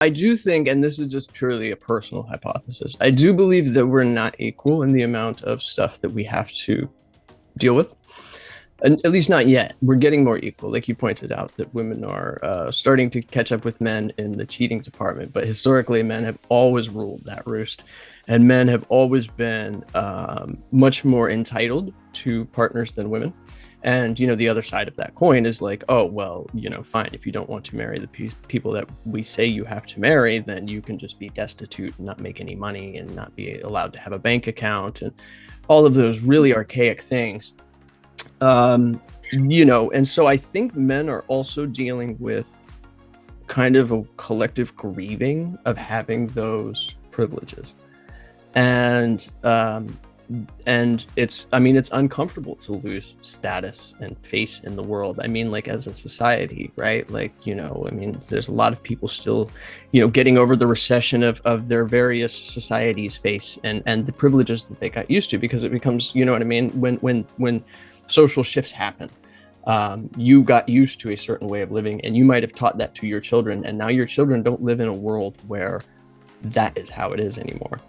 I do think, and this is just purely a personal hypothesis, I do believe that we're not equal in the amount of stuff that we have to deal with. At least not yet. We're getting more equal. Like you pointed out, that women are starting to catch up with men in the cheating department. But historically, men have always ruled that roost. And men have always been much more entitled to partners than women. And, the other side of that coin is like, oh, well, fine. If you don't want to marry the people that we say you have to marry, then you can just be destitute and not make any money and not be allowed to have a bank account and all of those really archaic things. And so I think men are also dealing with kind of a collective grieving of having those privileges. And it's uncomfortable to lose status and face in the world. I mean, like as a society, right? Like, there's a lot of people still, getting over the recession of their various societies face and the privileges that they got used to, because it becomes, when social shifts happen, you got used to a certain way of living and you might have taught that to your children, and now your children don't live in a world where that is how it is anymore.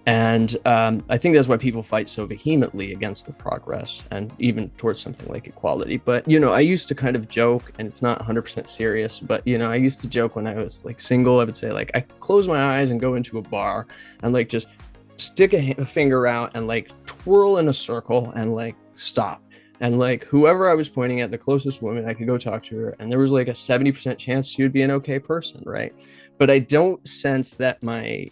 And I think that's why people fight so vehemently against the progress and even towards something like equality. But, I used to kind of joke, and it's not 100% serious, but, I used to joke when I was like single. I would say like, I close my eyes and go into a bar and like just stick a finger out and like twirl in a circle and like stop. And like whoever I was pointing at, the closest woman, I could go talk to her, and there was like a 70% chance she would be an okay person, right? But I don't sense that my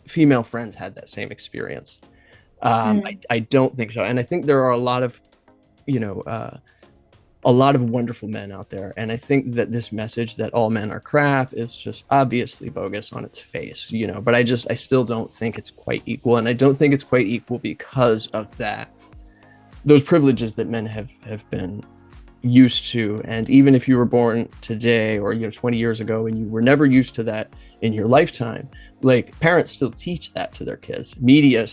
female friends had that same experience. I don't think so. And I think there are a lot of wonderful men out there. And I think that this message that all men are crap is just obviously bogus on its face, but I still don't think it's quite equal. And I don't think it's quite equal because of those privileges that men have been used to. And even if you were born today or 20 years ago and you were never used to that in your lifetime, like parents still teach that to their kids. Media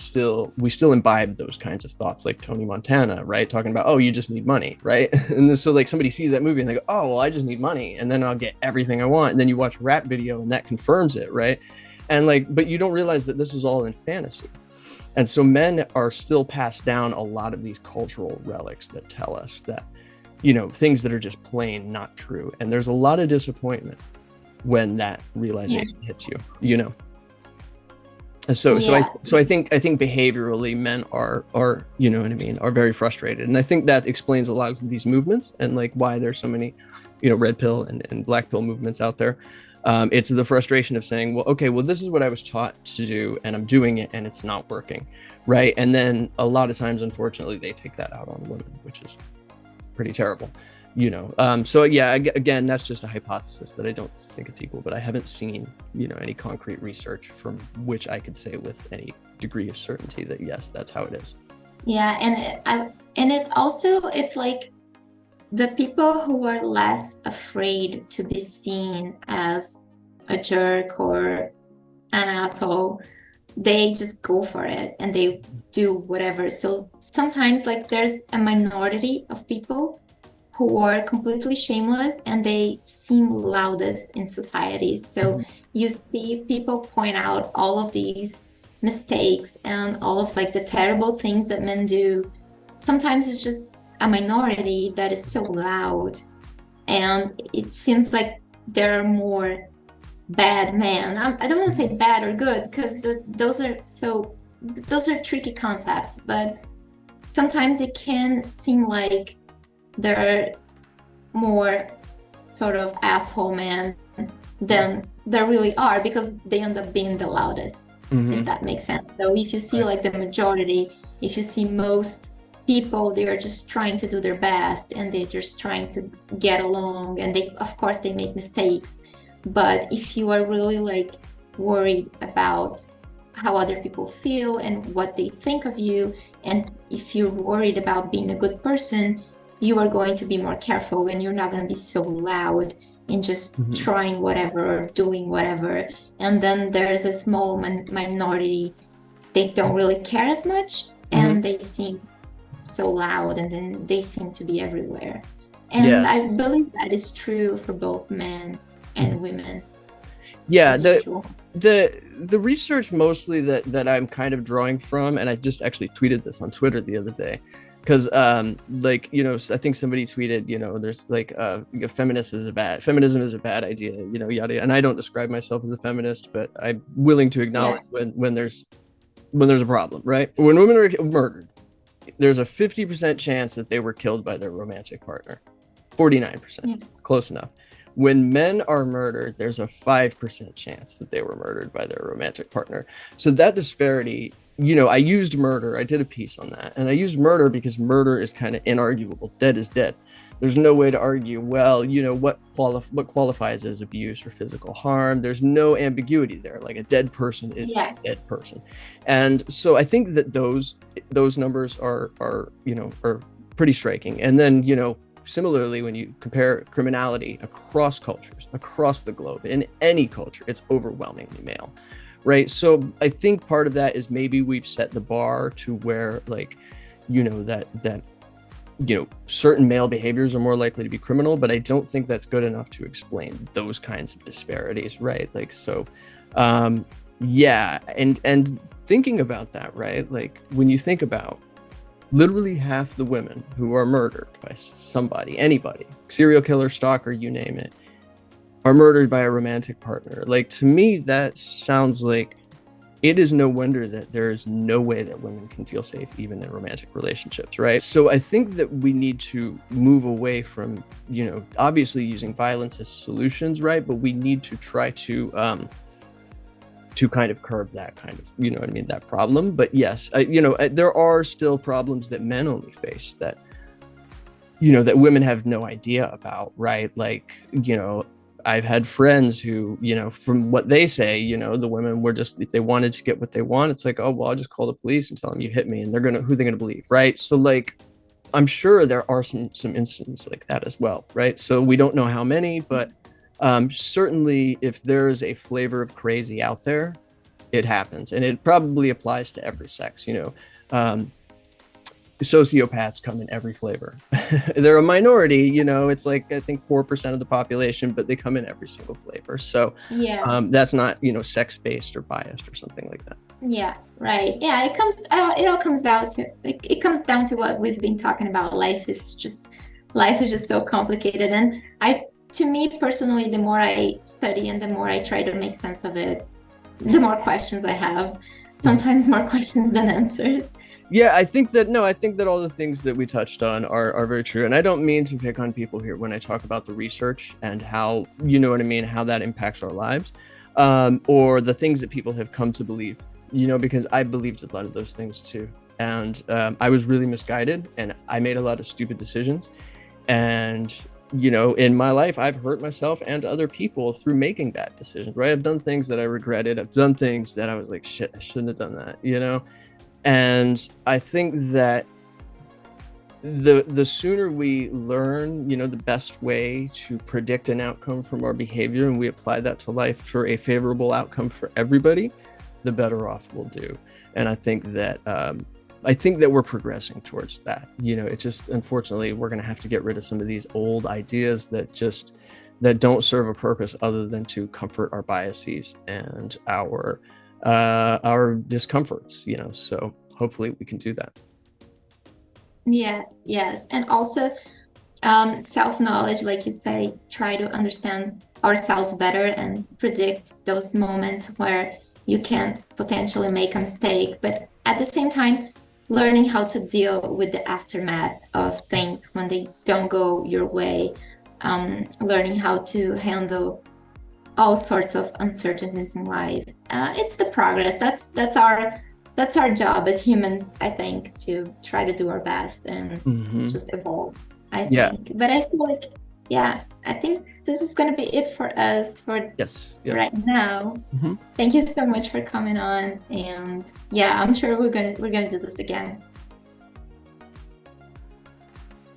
we still imbibe those kinds of thoughts, like Tony Montana, right, talking about, oh, you just need money, right? And then so like somebody sees that movie and they go, oh, well, I just need money and then I'll get everything I want. And then you watch a rap video and that confirms it, right? And like, but you don't realize that this is all in fantasy. And so men are still passed down a lot of these cultural relics that tell us that, things that are just plain not true. And there's a lot of disappointment when that realization hits you, And so I think behaviorally men are are very frustrated. And I think that explains a lot of these movements and like why there's so many, red pill and black pill movements out there. It's the frustration of saying, well, okay, well, this is what I was taught to do and I'm doing it and it's not working, right? And then a lot of times, unfortunately, they take that out on women, which is pretty terrible, So yeah, again, that's just a hypothesis that I don't think it's equal, but I haven't seen, any concrete research from which I could say with any degree of certainty that yes, that's how it is. Yeah, and it's like the people who are less afraid to be seen as a jerk or an asshole, they just go for it and they do whatever. So sometimes like there's a minority of people who are completely shameless and they seem loudest in society. So you see people point out all of these mistakes and all of like the terrible things that men do. Sometimes it's just a minority that is so loud, and it seems like there are more bad men. I don't want to say bad or good because those are tricky concepts, but sometimes it can seem like there are more sort of asshole men than there really are because they end up being the loudest, if that makes sense. So if you see like the majority, if you see most people, they are just trying to do their best and they're just trying to get along, and of course they make mistakes. But if you are really like worried about how other people feel and what they think of you, and if you're worried about being a good person, you are going to be more careful and you're not going to be so loud and just trying whatever or doing whatever. And then there's a small minority, they don't really care as much and they seem so loud, and then they seem to be everywhere. And I believe that is true for both men and women. Yeah, as usual? the research mostly that I'm kind of drawing from, and I just actually tweeted this on Twitter the other day, because like, you know, I think somebody tweeted, you know, there's like you know, feminism is a bad idea, you know, yada, yada. And I don't describe myself as a feminist, but I'm willing to acknowledge when there's a problem, right? When women are murdered, there's a 50% chance that they were killed by their romantic partner. 49%, close enough. When men are murdered, there's a 5% chance that they were murdered by their romantic partner. So that disparity, you know, I used murder. I did a piece on that. And I used murder because murder is kind of inarguable. Dead is dead. There's no way to argue, well, you know, what qualifies as abuse or physical harm. There's no ambiguity there. Like, a dead person is a dead person. And so I think that those numbers are you know, are pretty striking. And then, you know, similarly, when you compare criminality across cultures, across the globe, in any culture, it's overwhelmingly male, right? So I think part of that is maybe we've set the bar to where, like, you know, that you know, certain male behaviors are more likely to be criminal, but I don't think that's good enough to explain those kinds of disparities, right? Like, so yeah, and thinking about that, right? Like, when you think about literally half the women who are murdered by somebody, anybody, serial killer, stalker, you name it, are murdered by a romantic partner. Like, to me, that sounds like it is no wonder that there is no way that women can feel safe even in romantic relationships, right? So I think that we need to move away from, you know, obviously using violence as solutions, right? But we need to try to kind of curb that kind of, you know what I mean, that problem. But yes, you know, there are still problems that men only face that, you know, that women have no idea about, right? Like, you know, I've had friends who, you know, from what they say, you know, the women were just, if they wanted to get what they want, it's like, oh, well, I'll just call the police and tell them you hit me, and who are they gonna believe, right? So, like, I'm sure there are some instances like that as well, right? So we don't know how many, but certainly if there's a flavor of crazy out there, it happens, and it probably applies to every sex, you know. Sociopaths come in every flavor. They're a minority, you know, it's like, I think 4% of the population, but they come in every single flavor. So that's not, you know, sex-based or biased or something like that. Yeah, right. Yeah, it all comes down to what we've been talking about. Life is just so complicated. And to me personally, the more I study and the more I try to make sense of it, the more questions I have, sometimes more questions than answers. Yeah, I think that all the things that we touched on are very true. And I don't mean to pick on people here when I talk about the research and how, you know what I mean, how that impacts our lives, or the things that people have come to believe, you know, because I believed a lot of those things too. And I was really misguided, and I made a lot of stupid decisions. And, you know, in my life, I've hurt myself and other people through making bad decisions, right? I've done things that I regretted. I've done things that I was like, shit, I shouldn't have done that, you know? And I think that the sooner we learn, you know, the best way to predict an outcome from our behavior, and we apply that to life for a favorable outcome for everybody, the better off we'll do. And I think that we're progressing towards that. You know, it just, unfortunately, we're going to have to get rid of some of these old ideas that don't serve a purpose other than to comfort our biases and our discomforts, you know. So hopefully we can do that. Yes, and also self-knowledge, like you say, try to understand ourselves better and predict those moments where you can potentially make a mistake, but at the same time learning how to deal with the aftermath of things when they don't go your way, learning how to handle all sorts of uncertainties in life. It's the progress. That's our job as humans, I think, to try to do our best and just evolve, I think. But I feel like, I think this is going to be it for us for right now. Thank you so much for coming on, and I'm sure we're gonna do this again.